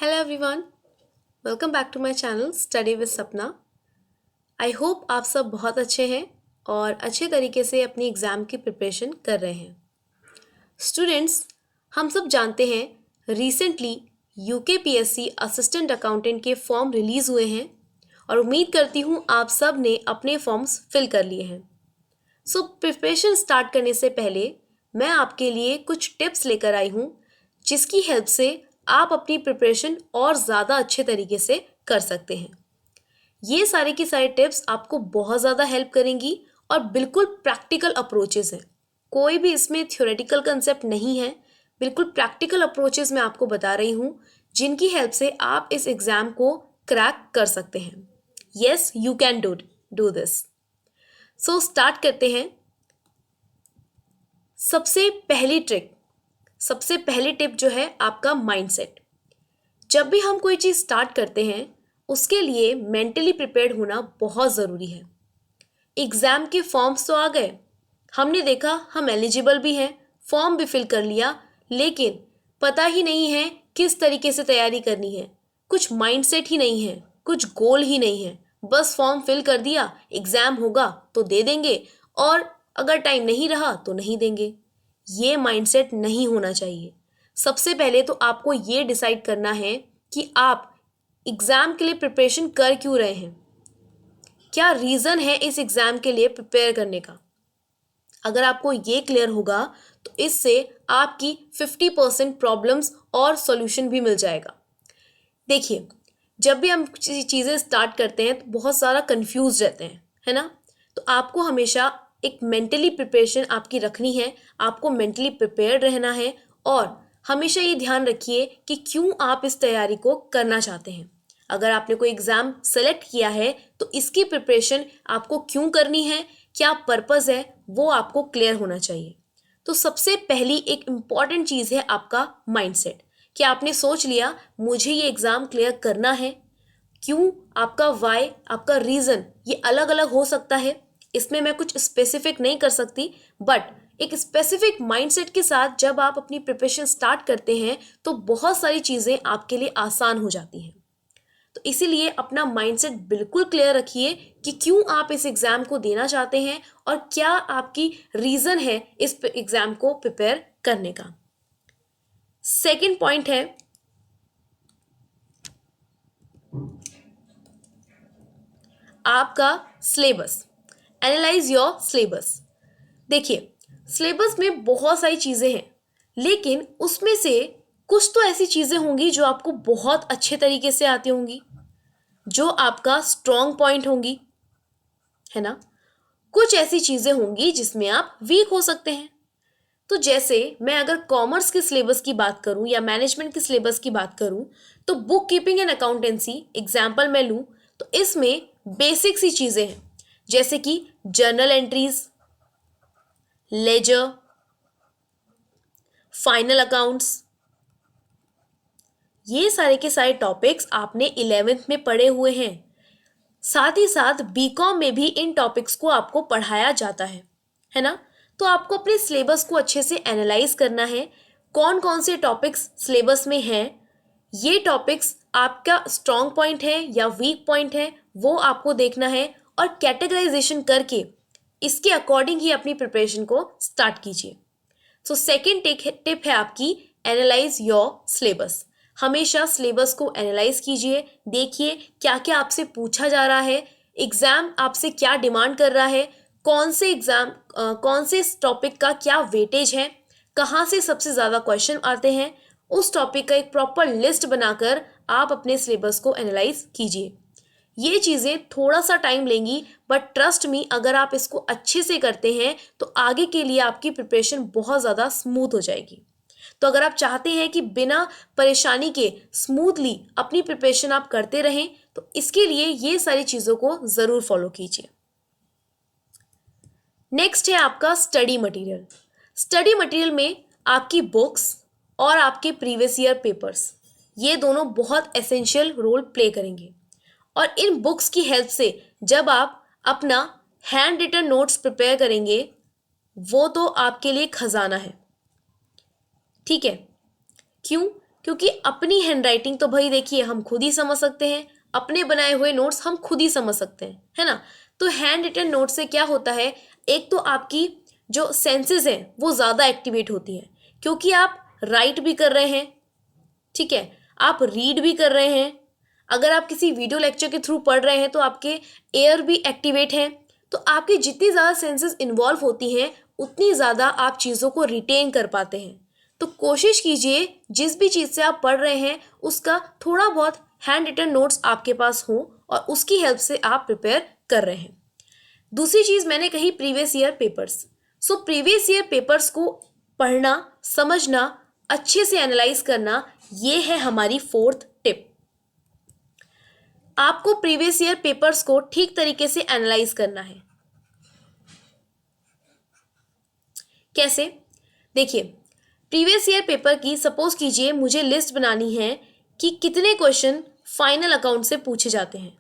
Hello everyone, welcome back to my channel Study with Sapna. I hope आप सब बहुत अच्छे हैं और अच्छे तरीके से अपनी एग्ज़ाम की प्रिपरेशन कर रहे हैं. स्टूडेंट्स, हम सब जानते हैं रिसेंटली यूकेपीएससी असिस्टेंट अकाउंटेंट के फॉर्म रिलीज़ हुए हैं और उम्मीद करती हूँ आप सब ने अपने फॉर्म्स फिल कर लिए हैं. सो प्रिपरेशन स्टार्ट करने से पहले मैं आपके लिए कुछ टिप्स लेकर आई हूँ जिसकी हेल्प से आप अपनी प्रिपरेशन और ज़्यादा अच्छे तरीके से कर सकते हैं. ये सारे की सारी टिप्स आपको बहुत ज़्यादा हेल्प करेंगी और बिल्कुल प्रैक्टिकल अप्रोचेस हैं. कोई भी इसमें थ्योरेटिकल कंसेप्ट नहीं है, बिल्कुल प्रैक्टिकल अप्रोचेस मैं आपको बता रही हूँ जिनकी हेल्प से आप इस एग्ज़ाम को क्रैक कर सकते हैं. Yes, you can do this. So start करते हैं. सबसे पहली टिप जो है आपका माइंडसेट. जब भी हम कोई चीज़ स्टार्ट करते हैं उसके लिए मेंटली प्रिपेयर्ड होना बहुत ज़रूरी है. एग्ज़ाम के फॉर्म्स तो आ गए, हमने देखा हम एलिजिबल भी हैं, फॉर्म भी फिल कर लिया, लेकिन पता ही नहीं है किस तरीके से तैयारी करनी है. कुछ माइंडसेट ही नहीं है, कुछ गोल ही नहीं है. बस फॉर्म फिल कर दिया, एग्ज़ाम होगा तो दे देंगे और अगर टाइम नहीं रहा तो नहीं देंगे. ये माइंडसेट नहीं होना चाहिए. सबसे पहले तो आपको ये डिसाइड करना है कि आप एग्ज़ाम के लिए प्रिपरेशन कर क्यों रहे हैं. क्या रीज़न है इस एग्ज़ाम के लिए प्रिपेयर करने का. अगर आपको ये क्लियर होगा तो इससे आपकी 50% प्रॉब्लम्स और सॉल्यूशन भी मिल जाएगा. देखिए, जब भी हम चीज़ें स्टार्ट करते हैं तो बहुत सारा कंफ्यूज रहते हैं, है ना. तो आपको हमेशा एक मेंटली प्रिपरेशन आपकी रखनी है, आपको मेंटली प्रिपेयर्ड रहना है और हमेशा ये ध्यान रखिए कि क्यों आप इस तैयारी को करना चाहते हैं. अगर आपने कोई एग्ज़ाम सेलेक्ट किया है तो इसकी प्रिपरेशन आपको क्यों करनी है, क्या पर्पज़ है, वो आपको क्लियर होना चाहिए. तो सबसे पहली एक इम्पॉर्टेंट चीज़ है आपका माइंडसेट. कि आपने सोच लिया मुझे ये एग्ज़ाम क्लियर करना है. क्यों, आपका वाई, आपका रीज़न ये अलग अलग हो सकता है. इसमें मैं कुछ स्पेसिफिक नहीं कर सकती, बट एक स्पेसिफिक माइंडसेट के साथ जब आप अपनी प्रिपरेशन स्टार्ट करते हैं तो बहुत सारी चीज़ें आपके लिए आसान हो जाती हैं. तो इसीलिए अपना माइंडसेट बिल्कुल क्लियर रखिए कि क्यों आप इस एग्ज़ाम को देना चाहते हैं और क्या आपकी रीज़न है इस एग्ज़ाम को प्रिपेयर करने का. सेकंड पॉइंट है आपका सिलेबस. Analyse your syllabus. देखिए, सिलेबस में बहुत सारी चीज़ें हैं, लेकिन उसमें से कुछ तो ऐसी चीज़ें होंगी जो आपको बहुत अच्छे तरीके से आती होंगी, जो आपका स्ट्रॉन्ग पॉइंट होंगी, है ना. कुछ ऐसी चीज़ें होंगी जिसमें आप वीक हो सकते हैं. तो जैसे मैं अगर कॉमर्स के सिलेबस की बात करूं या मैनेजमेंट के सिलेबस की बात करूं तो book keeping and accountancy example मैं लूं तो इसमें बेसिक सी चीज़ें हैं जैसे कि journal entries, ledger, final accounts. ये सारे के सारे टॉपिक्स आपने 11th में पढ़े हुए हैं. साथ ही साथ बीकॉम में भी इन टॉपिक्स को आपको पढ़ाया जाता है ना. तो आपको अपने सिलेबस को अच्छे से एनालाइज करना है. कौन कौन से टॉपिक्स सिलेबस में हैं, ये टॉपिक्स आपका स्ट्रॉन्ग पॉइंट है या वीक पॉइंट है, वो आपको देखना है और कैटेगराइजेशन करके इसके अकॉर्डिंग ही अपनी प्रिपरेशन को स्टार्ट कीजिए. सो सेकेंड टिप है आपकी एनालाइज योर सिलेबस. हमेशा सिलेबस को एनालाइज कीजिए, देखिए क्या क्या आपसे पूछा जा रहा है, एग्ज़ाम आपसे क्या डिमांड कर रहा है, कौन से टॉपिक का क्या वेटेज है, कहाँ से सबसे ज़्यादा क्वेश्चन आते हैं. उस टॉपिक का एक प्रॉपर लिस्ट बनाकर आप अपने सिलेबस को एनालाइज कीजिए. ये चीज़ें थोड़ा सा टाइम लेंगी, बट ट्रस्ट मी, अगर आप इसको अच्छे से करते हैं तो आगे के लिए आपकी प्रिपरेशन बहुत ज़्यादा स्मूथ हो जाएगी. तो अगर आप चाहते हैं कि बिना परेशानी के स्मूथली अपनी प्रिपरेशन आप करते रहें तो इसके लिए ये सारी चीज़ों को ज़रूर फॉलो कीजिए. नेक्स्ट है आपका स्टडी मटेरियल. स्टडी मटेरियल में आपकी बुक्स और आपके प्रीवियस ईयर पेपर्स, ये दोनों बहुत एसेंशियल रोल प्ले करेंगे. और इन बुक्स की हेल्प से जब आप अपना हैंड रिटन नोट्स प्रिपेयर करेंगे वो तो आपके लिए खजाना है. ठीक है, क्यों, क्योंकि अपनी हैंडराइटिंग तो भाई देखिए हम खुद ही समझ सकते हैं, अपने बनाए हुए नोट्स हम खुद ही समझ सकते हैं, है ना। तो हैंड रिटन नोट से क्या होता है, एक तो आपकी जो सेंसेस हैं वो ज़्यादा एक्टिवेट होती हैं, क्योंकि आप राइट भी कर रहे हैं, ठीक है, आप रीड भी कर रहे हैं। अगर आप किसी वीडियो लेक्चर के थ्रू पढ़ रहे हैं तो आपके एयर भी एक्टिवेट हैं। तो आपकी जितनी ज़्यादा सेंसेस इन्वॉल्व होती हैं उतनी ज़्यादा आप चीज़ों को रिटेन कर पाते हैं। तो कोशिश कीजिए जिस भी चीज़ से आप पढ़ रहे हैं उसका थोड़ा बहुत हैंड रिटन नोट्स आपके पास हो और उसकी हेल्प से आप प्रिपेयर कर रहे हैं। दूसरी चीज़ मैंने कही previous year papers. So previous year papers को पढ़ना, समझना, अच्छे से एनालाइज करना, ये है हमारी फोर्थ टिप। आपको प्रीवियस ईयर पेपर्स को ठीक तरीके से एनालाइज करना है। कैसे? देखिए, प्रीवियस ईयर पेपर की सपोज कीजिए मुझे लिस्ट बनानी है कि कितने क्वेश्चन फाइनल अकाउंट से पूछे जाते हैं।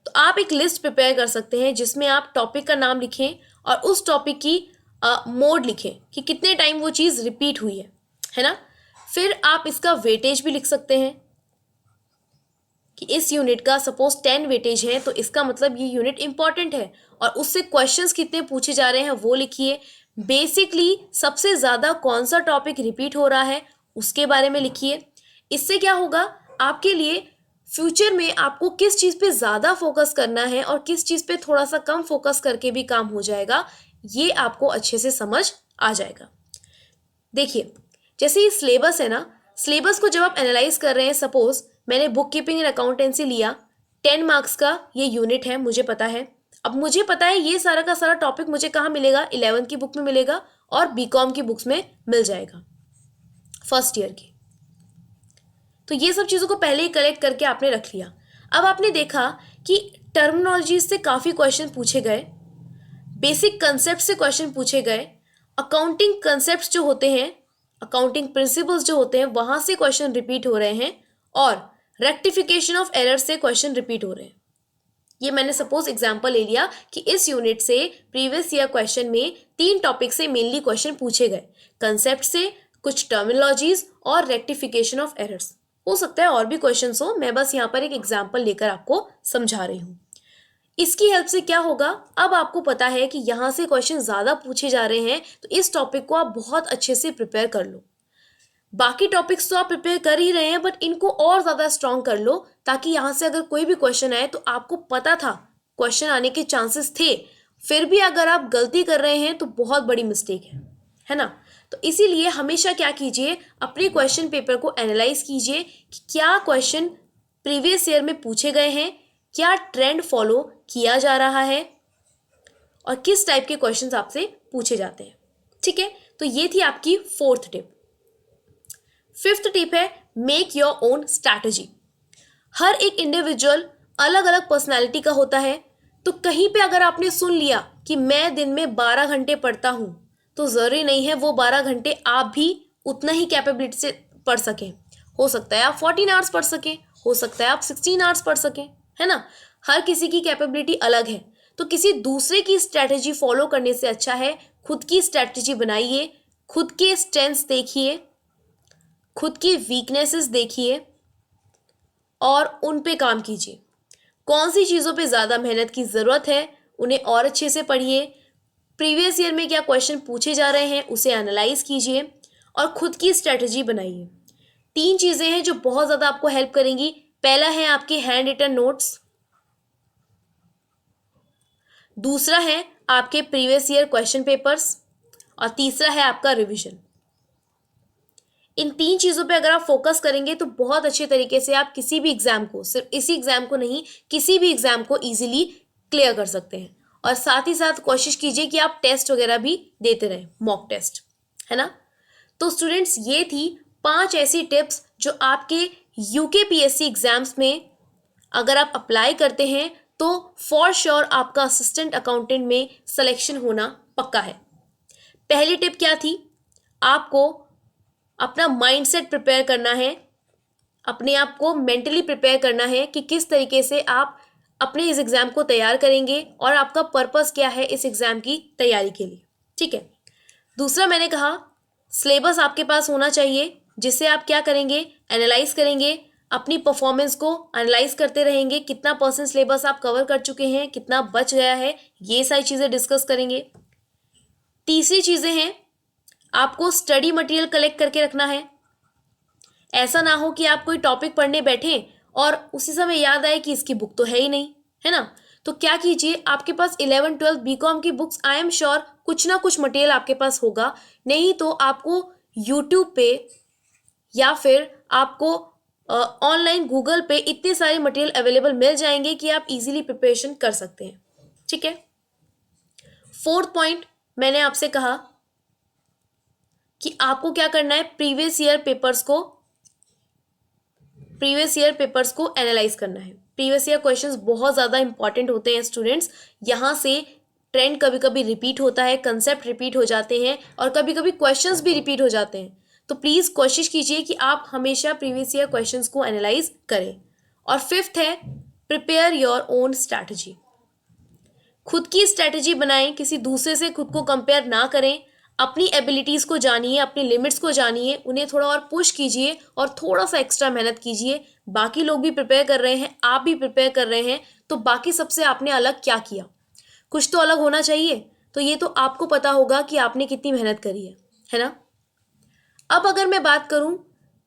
तो आप एक लिस्ट प्रिपेयर कर सकते हैं जिसमें आप टॉपिक का नाम लिखें और उस टॉपिक की मोड लिखें कि कितने टाइम वो चीज़ रिपीट हुई है ना। फिर आप इसका वेटेज भी लिख सकते हैं कि इस यूनिट का सपोज 10 वेटेज है तो इसका मतलब ये यूनिट इंपॉर्टेंट है, और उससे क्वेश्चंस कितने पूछे जा रहे हैं वो लिखिए। बेसिकली सबसे ज़्यादा कौन सा टॉपिक रिपीट हो रहा है उसके बारे में लिखिए। इससे क्या होगा, आपके लिए फ्यूचर में आपको किस चीज़ पे ज़्यादा फोकस करना है और किस चीज़ पे थोड़ा सा कम फोकस करके भी काम हो जाएगा, ये आपको अच्छे से समझ आ जाएगा। देखिए, जैसे ये सिलेबस है ना, सिलेबस को जब आप एनालाइज कर रहे हैं, सपोज मैंने बुक कीपिंग एंड अकाउंटेंसी लिया, 10 मार्क्स का ये यूनिट है, मुझे पता है। अब मुझे पता है ये सारा का सारा टॉपिक मुझे कहाँ मिलेगा, 11th की बुक में मिलेगा और बीकॉम की बुक्स में मिल जाएगा, फर्स्ट ईयर की। तो ये सब चीज़ों को पहले ही कलेक्ट करके आपने रख लिया। अब आपने देखा कि टर्मिनोलॉजी से काफ़ी क्वेश्चन पूछे गए, बेसिक कंसेप्ट से क्वेश्चन पूछे गए, अकाउंटिंग कंसेप्ट जो होते हैं, अकाउंटिंग प्रिंसिपल्स जो होते हैं वहाँ से क्वेश्चन रिपीट हो रहे हैं, और रेक्टिफिकेशन ऑफ एरर से क्वेश्चन रिपीट हो रहे हैं। ये मैंने सपोज एग्जांपल ले लिया कि इस यूनिट से प्रीवियस ईयर क्वेश्चन में 3 टॉपिक से मेनली क्वेश्चन पूछे गए, कंसेप्ट से, कुछ टर्मिनोलॉजीज और रेक्टिफिकेशन ऑफ एरर्स। हो सकता है और भी क्वेश्चन हो, मैं बस यहाँ पर एक एग्जाम्पल लेकर आपको समझा रही हूँ। इसकी हेल्प से क्या होगा, अब आपको पता है कि यहाँ से क्वेश्चन ज़्यादा पूछे जा रहे हैं तो इस टॉपिक को आप बहुत अच्छे से प्रिपेयर कर लो। बाकी टॉपिक्स तो आप प्रिपेयर कर ही रहे हैं, बट इनको और ज़्यादा स्ट्रॉन्ग कर लो, ताकि यहाँ से अगर कोई भी क्वेश्चन आए तो आपको पता था क्वेश्चन आने के चांसेस थे, फिर भी अगर आप गलती कर रहे हैं तो बहुत बड़ी मिस्टेक है ना। तो इसीलिए हमेशा क्या कीजिए, अपने क्वेश्चन पेपर को एनालाइज कीजिए कि क्या क्वेश्चन प्रीवियस ईयर में पूछे गए हैं, क्या ट्रेंड फॉलो किया जा रहा है, और किस टाइप के क्वेश्चंस आपसे पूछे जाते हैं। ठीक है, तो ये थी आपकी फोर्थ टिप। फिफ्थ टिप है मेक योर ओन स्ट्रैटेजी। हर एक इंडिविजुअल अलग अलग पर्सनालिटी का होता है, तो कहीं पे अगर आपने सुन लिया कि मैं दिन में 12 घंटे पढ़ता हूँ, तो ज़रूरी नहीं है वो 12 घंटे आप भी उतना ही कैपेबिलिटी से पढ़ सकें। हो सकता है आप 14 आवर्स पढ़ सकें, हो सकता है आप 16 आवर्स पढ़ सकें, है ना। हर किसी की कैपेबिलिटी अलग है, तो किसी दूसरे की स्ट्रैटेजी फॉलो करने से अच्छा है खुद की स्ट्रैटेजी बनाइए, खुद के स्ट्रेंथ्स देखिए, खुद की वीकनेसेस देखिए और उन पे काम कीजिए। कौन सी चीज़ों पे ज़्यादा मेहनत की ज़रूरत है उन्हें और अच्छे से पढ़िए, प्रीवियस ईयर में क्या क्वेश्चन पूछे जा रहे हैं उसे एनालाइज कीजिए और खुद की स्ट्रेटजी बनाइए। 3 चीज़ें हैं जो बहुत ज़्यादा आपको हेल्प करेंगी। पहला है आपके हैंड रिटन नोट्स, दूसरा है आपके प्रीवियस ईयर क्वेश्चन पेपर्स, और तीसरा है आपका रिवीजन। इन 3 चीज़ों पे अगर आप फोकस करेंगे तो बहुत अच्छे तरीके से आप किसी भी एग्जाम को, सिर्फ इसी एग्जाम को नहीं, किसी भी एग्जाम को इजीली क्लियर कर सकते हैं। और साथ ही साथ कोशिश कीजिए कि आप टेस्ट वगैरह भी देते रहें, मॉक टेस्ट, है ना। तो स्टूडेंट्स, ये थी 5 ऐसी टिप्स जो आपके यूकेपीएससी एग्जाम्स में अगर आप अप्लाई करते हैं तो फॉर श्योर आपका असिस्टेंट अकाउंटेंट में सिलेक्शन होना पक्का है। पहली टिप क्या थी, आपको अपना माइंडसेट प्रिपेयर करना है, अपने आप को मेंटली प्रिपेयर करना है कि किस तरीके से आप अपने इस एग्ज़ाम को तैयार करेंगे और आपका पर्पस क्या है इस एग्ज़ाम की तैयारी के लिए। ठीक है। दूसरा मैंने कहा सिलेबस आपके पास होना चाहिए, जिससे आप क्या करेंगे, एनालाइज करेंगे, अपनी परफॉर्मेंस को एनालाइज करते रहेंगे, कितना परसेंट सिलेबस आप कवर कर चुके हैं, कितना बच गया है, ये सारी चीज़ें डिस्कस करेंगे। तीसरी चीज़ें हैं, आपको स्टडी मटेरियल कलेक्ट करके रखना है। ऐसा ना हो कि आप कोई टॉपिक पढ़ने बैठें और उसी समय याद आए कि इसकी बुक तो है ही नहीं, है ना। तो क्या कीजिए, आपके पास 11 12 बीकॉम की बुक्स, आई एम श्योर कुछ ना कुछ मटेरियल आपके पास होगा। नहीं तो आपको यूट्यूब पे या फिर आपको ऑनलाइन गूगल पे इतने सारे मटेरियल अवेलेबल मिल जाएंगे कि आप इजीली प्रिपरेशन कर सकते हैं। ठीक है। फोर्थ पॉइंट मैंने आपसे कहा कि आपको क्या करना है, प्रीवियस ईयर पेपर्स को एनालाइज करना है। प्रीवियस ईयर क्वेश्चंस बहुत ज़्यादा इंपॉर्टेंट होते हैं स्टूडेंट्स। यहाँ से ट्रेंड कभी कभी रिपीट होता है, कंसेप्ट रिपीट हो जाते हैं और कभी कभी क्वेश्चंस भी रिपीट हो जाते हैं। तो प्लीज़ कोशिश कीजिए कि आप हमेशा प्रीवियस ईयर क्वेश्चंस को एनालाइज करें। और फिफ्थ है, प्रिपेयर योर ओन स्ट्रैटेजी। खुद की स्ट्रैटेजी बनाएं, किसी दूसरे से खुद को कंपेयर ना करें। अपनी एबिलिटीज़ को जानिए, अपनी लिमिट्स को जानिए, उन्हें थोड़ा और पुश कीजिए और थोड़ा सा एक्स्ट्रा मेहनत कीजिए। बाकी लोग भी प्रिपेयर कर रहे हैं, आप भी प्रिपेयर कर रहे हैं, तो बाकी सबसे आपने अलग क्या किया, कुछ तो अलग होना चाहिए। तो ये तो आपको पता होगा कि आपने कितनी मेहनत करी है ना। अब अगर मैं बात करूं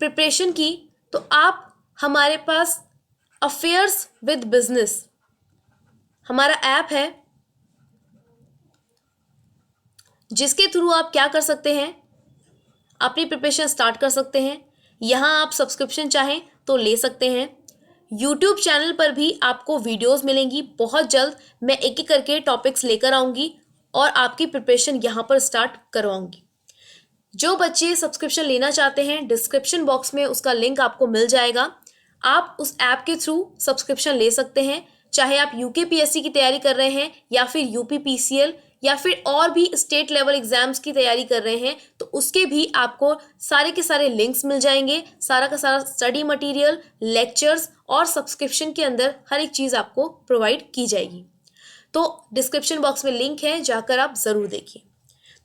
प्रिपरेशन की, तो आप हमारे पास अफेयर्स विद बिजनेस हमारा ऐप है, जिसके थ्रू आप क्या कर सकते हैं, अपनी प्रिपरेशन स्टार्ट कर सकते हैं। यहाँ आप सब्सक्रिप्शन चाहें तो ले सकते हैं। यूट्यूब चैनल पर भी आपको वीडियोस मिलेंगी। बहुत जल्द मैं एक एक करके टॉपिक्स लेकर आऊँगी और आपकी प्रिपरेशन यहाँ पर स्टार्ट करवाऊँगी। जो बच्चे सब्सक्रिप्शन लेना चाहते हैं, डिस्क्रिप्शन बॉक्स में उसका लिंक आपको मिल जाएगा। आप उस ऐप के थ्रू सब्सक्रिप्शन ले सकते हैं। चाहे आप यूकेपीएससी की तैयारी कर रहे हैं या फिर यूपीपीसीएल या फिर और भी स्टेट लेवल एग्जाम्स की तैयारी कर रहे हैं, तो उसके भी आपको सारे के सारे लिंक्स मिल जाएंगे। सारा का सारा स्टडी मटेरियल, लेक्चर्स और सब्सक्रिप्शन के अंदर हर एक चीज़ आपको प्रोवाइड की जाएगी। तो डिस्क्रिप्शन बॉक्स में लिंक है, जाकर आप ज़रूर देखिए।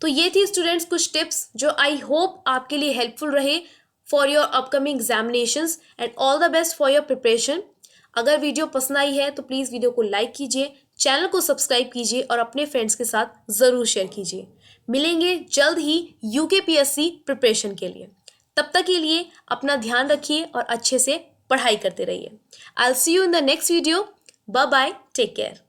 तो ये थी स्टूडेंट्स कुछ टिप्स जो आई होप आपके लिए हेल्पफुल रहे for your upcoming examinations, and all the best for your preparation. अगर वीडियो पसंद आई है तो प्लीज़ वीडियो को लाइक कीजिए, चैनल को सब्सक्राइब कीजिए और अपने फ्रेंड्स के साथ ज़रूर शेयर कीजिए। मिलेंगे जल्द ही यूकेपीएससी प्रिपरेशन के लिए। तब तक के लिए अपना ध्यान रखिए और अच्छे से पढ़ाई करते रहिए। I will see you in the next video. Bye bye, take care.